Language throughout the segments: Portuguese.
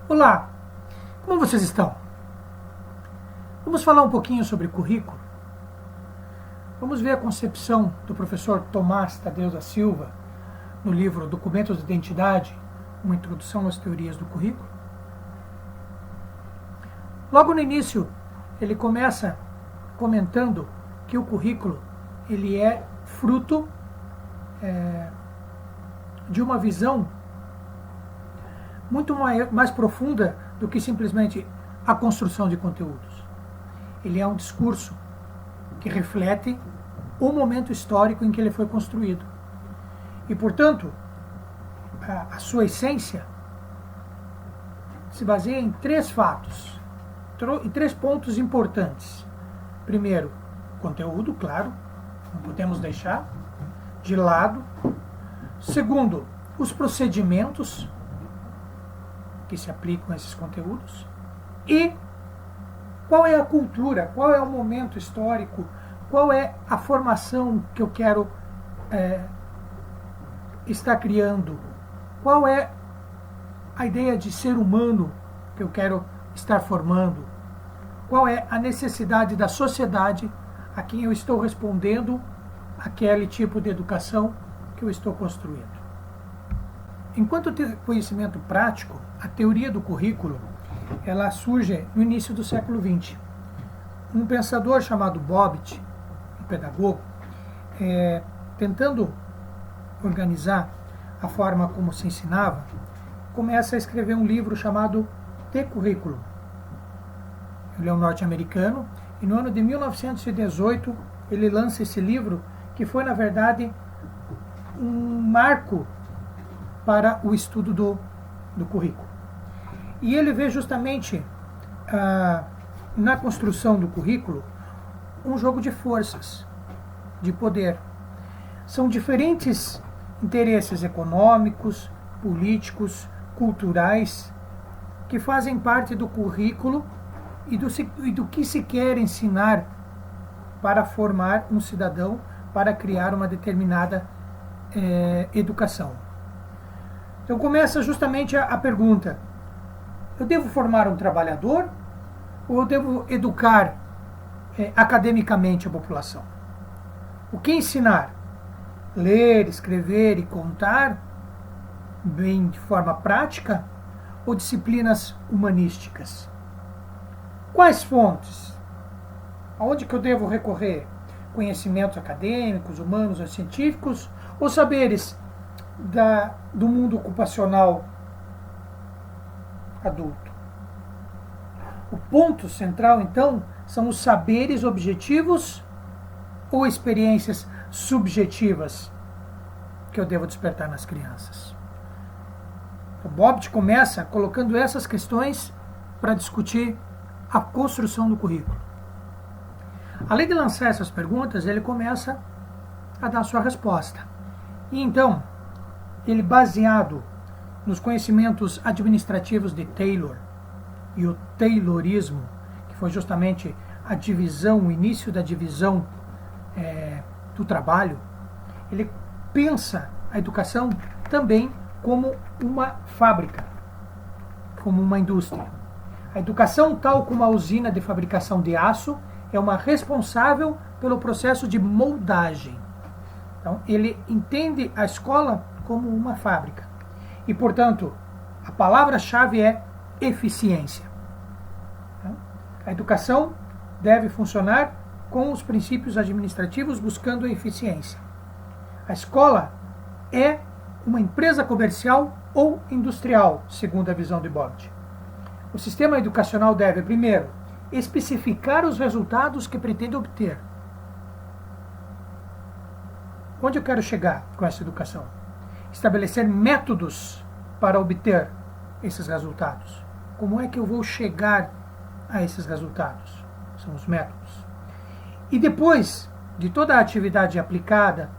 Olá, como vocês estão? Vamos falar um pouquinho sobre currículo. Vamos ver a concepção do professor Tomás Tadeu da Silva no livro Documentos de Identidade, uma introdução às teorias do currículo. Logo no início, ele começa comentando que o currículo ele é fruto de uma visão muito mais profunda do que simplesmente a construção de conteúdos. Ele é um discurso que reflete o momento histórico em que ele foi construído. E, portanto, a sua essência se baseia em três fatos, em três pontos importantes. Primeiro, conteúdo, claro, não podemos deixar de lado. Segundo, os procedimentos que se aplicam a esses conteúdos. E qual é a cultura, qual é o momento histórico, qual é a formação que eu quero estar criando, qual é a ideia de ser humano que eu quero estar formando, qual é a necessidade da sociedade a quem eu estou respondendo aquele tipo de educação que eu estou construindo. Enquanto conhecimento prático, a teoria do currículo ela surge no início do século XX. Um pensador chamado Bobbitt, um pedagogo, tentando organizar a forma como se ensinava, começa a escrever um livro chamado De Currículo. Ele é um norte-americano e no ano de 1918 ele lança esse livro que foi, na verdade, um marco para o estudo do currículo. E ele vê justamente na construção do currículo um jogo de forças, de poder. São diferentes interesses econômicos, políticos, culturais, que fazem parte do currículo e do que se quer ensinar para formar um cidadão, para criar uma determinada educação. Então começa justamente a pergunta: eu devo formar um trabalhador ou eu devo educar academicamente a população? O que ensinar? Ler, escrever e contar bem de forma prática ou disciplinas humanísticas? Quais fontes? Aonde que eu devo recorrer? Conhecimentos acadêmicos, humanos ou científicos ou saberes do mundo ocupacional adulto? O ponto central, então, são os saberes objetivos ou experiências subjetivas que eu devo despertar nas crianças. O Bobbitt começa colocando essas questões para discutir a construção do currículo. Além de lançar essas perguntas, ele começa a dar sua resposta. E então, ele, baseado nos conhecimentos administrativos de Taylor e o Taylorismo, que foi justamente a divisão, o início da divisão do trabalho, ele pensa a educação também como uma fábrica, como uma indústria. A educação, tal como a usina de fabricação de aço, é uma responsável pelo processo de moldagem. Então, ele entende a escola como uma fábrica. E, portanto, a palavra-chave é eficiência. A educação deve funcionar com os princípios administrativos buscando a eficiência. A escola é uma empresa comercial ou industrial, segundo a visão de Bobbitt. O sistema educacional deve, primeiro, especificar os resultados que pretende obter. Onde eu quero chegar com essa educação? Estabelecer métodos para obter esses resultados. Como é que eu vou chegar a esses resultados? São os métodos. E depois de toda a atividade aplicada,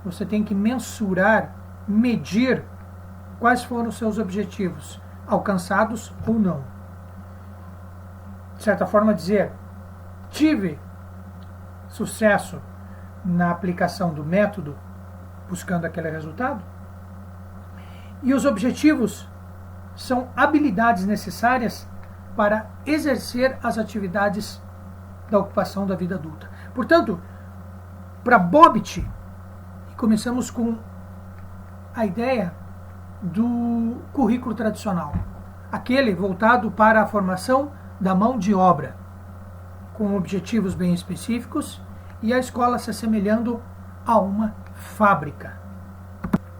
você tem que mensurar, medir quais foram os seus objetivos, alcançados ou não. De certa forma, dizer, tive sucesso na aplicação do método, buscando aquele resultado, e os objetivos são habilidades necessárias para exercer as atividades da ocupação da vida adulta. Portanto, para Bobbitt, começamos com a ideia do currículo tradicional, aquele voltado para a formação da mão de obra, com objetivos bem específicos e a escola se assemelhando a uma fábrica.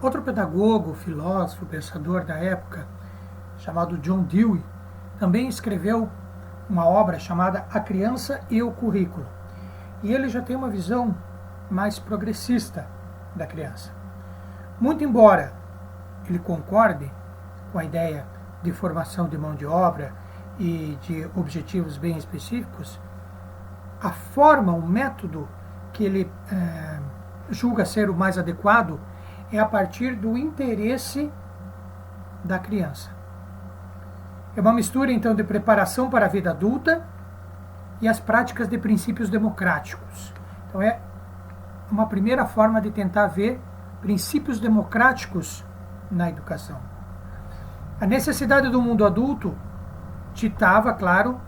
Outro pedagogo, filósofo, pensador da época, chamado John Dewey, também escreveu uma obra chamada A Criança e o Currículo. E ele já tem uma visão mais progressista da criança. Muito embora ele concorde com a ideia de formação de mão de obra e de objetivos bem específicos, a forma, o método que ele julga ser o mais adequado é a partir do interesse da criança. É uma mistura, então, de preparação para a vida adulta e as práticas de princípios democráticos. Então, é uma primeira forma de tentar ver princípios democráticos na educação. A necessidade do mundo adulto ditava, claro,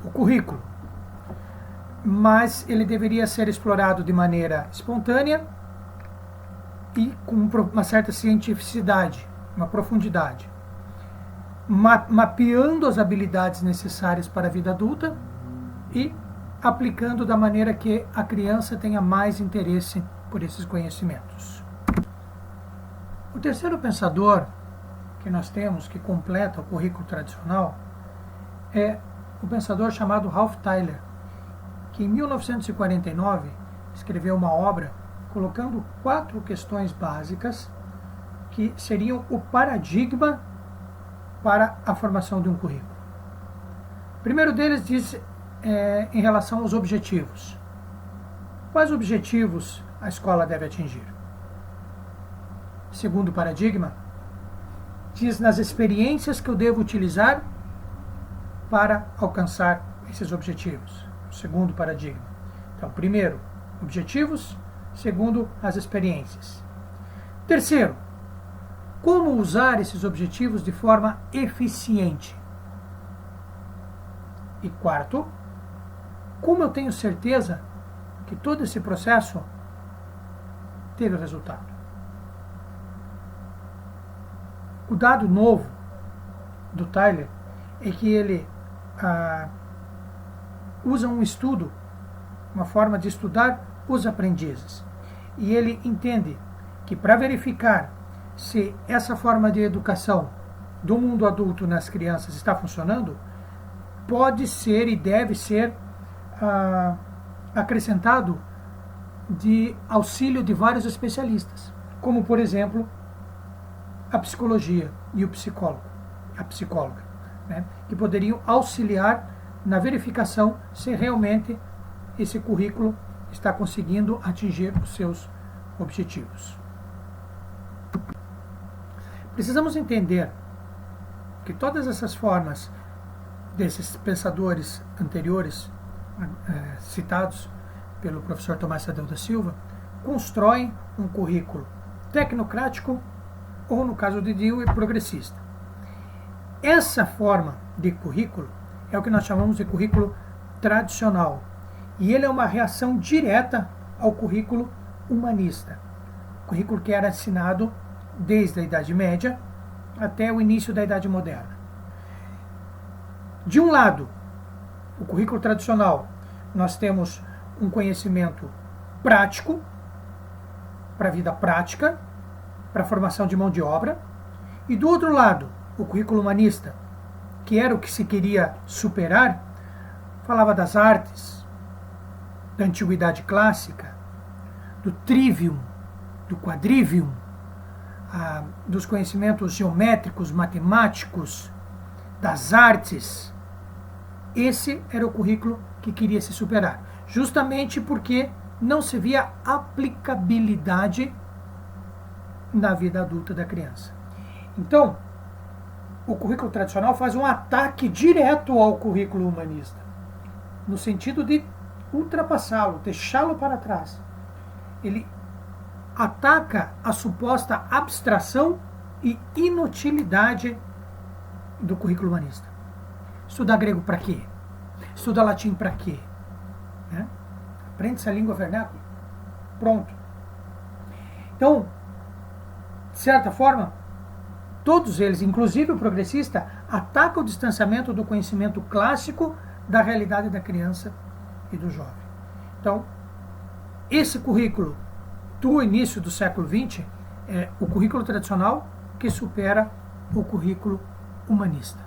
o currículo, mas ele deveria ser explorado de maneira espontânea e com uma certa cientificidade, uma profundidade, mapeando as habilidades necessárias para a vida adulta e aplicando da maneira que a criança tenha mais interesse por esses conhecimentos. O terceiro pensador que nós temos, que completa o currículo tradicional, é o pensador chamado Ralph Tyler, que em 1949 escreveu uma obra colocando 4 questões básicas que seriam o paradigma para a formação de um currículo. O primeiro deles diz em relação aos objetivos. Quais objetivos a escola deve atingir? Segundo paradigma, diz nas experiências que eu devo utilizar para alcançar esses objetivos. Segundo paradigma. Então, primeiro, objetivos. Segundo, as experiências. Terceiro, como usar esses objetivos de forma eficiente. E quarto, como eu tenho certeza que todo esse processo teve resultado. O dado novo do Tyler é que ele usa um estudo, uma forma de estudar os aprendizes. E ele entende que para verificar se essa forma de educação do mundo adulto nas crianças está funcionando, pode ser e deve ser acrescentado de auxílio de vários especialistas, como, por exemplo, a psicologia e o psicólogo, a psicóloga, né, que poderiam auxiliar na verificação se realmente esse currículo está conseguindo atingir os seus objetivos. Precisamos entender que todas essas formas desses pensadores anteriores, citados pelo professor Tomás Tadeu da Silva, constroem um currículo tecnocrático ou, no caso de Dewey, progressista. Essa forma de currículo é o que nós chamamos de currículo tradicional. E ele é uma reação direta ao currículo humanista. Currículo que era ensinado desde a Idade Média até o início da Idade Moderna. De um lado, o currículo tradicional, nós temos um conhecimento prático, para a vida prática, para a formação de mão de obra. E do outro lado, o currículo humanista, que era o que se queria superar, falava das artes, da antiguidade clássica, do trivium, do quadrivium, dos conhecimentos geométricos, matemáticos, das artes. Esse era o currículo que queria se superar, justamente porque não se via aplicabilidade na vida adulta da criança. Então, o currículo tradicional faz um ataque direto ao currículo humanista, no sentido de ultrapassá-lo, deixá-lo para trás. Ele ataca a suposta abstração e inutilidade do currículo humanista. Estudar grego para quê? Estudar latim para quê? Né? Aprende-se a língua vernácula. Pronto. Então, de certa forma, todos eles, inclusive o progressista, atacam o distanciamento do conhecimento clássico da realidade da criança e do jovem. Então, esse currículo do início do século XX é o currículo tradicional que supera o currículo humanista.